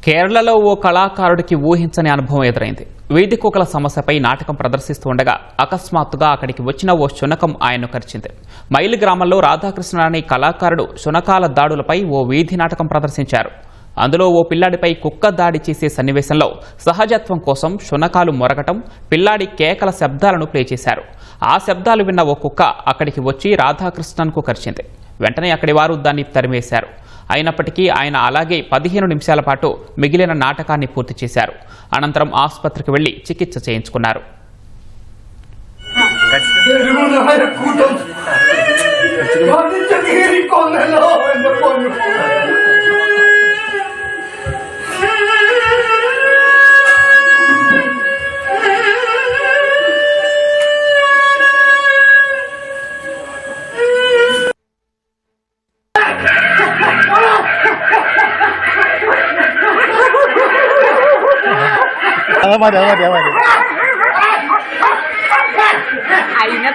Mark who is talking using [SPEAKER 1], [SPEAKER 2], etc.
[SPEAKER 1] కేరళలో ఓ కళాకారుడికి ఊహించని అనుభవం ఎదురైంది. వీధి కుక్కల సమస్యపై నాటకం ప్రదర్శిస్తూ ఉండగా అకస్మాత్తుగా అక్కడికి వచ్చిన ఓ శునకం ఆయన్ను కరిచింది. మైలు గ్రామంలో రాధాకృష్ణ అనే కళాకారుడు శునకాల దాడులపై ఓ వీధి నాటకం ప్రదర్శించారు. అందులో ఓ పిల్లాడిపై కుక్క దాడి చేసే సన్నివేశంలో సహజత్వం కోసం శునకాలు మొరగటం, పిల్లాడి కేకల శబ్దాలను ప్లే చేశారు. ఆ శబ్దాలు విన్న ఓ కుక్క అక్కడికి వచ్చి రాధాకృష్ణన్కు కరిచింది. వెంటనే అక్కడి వారు దాన్ని తరిమేశారు. అయినప్పటికీ ఆయన అలాగే 15 నిమిషాల పాటు మిగిలిన నాటకాన్ని పూర్తి చేశారు. అనంతరం ఆసుపత్రికి వెళ్లి చికిత్స చేయించుకున్నారు.
[SPEAKER 2] Ahí me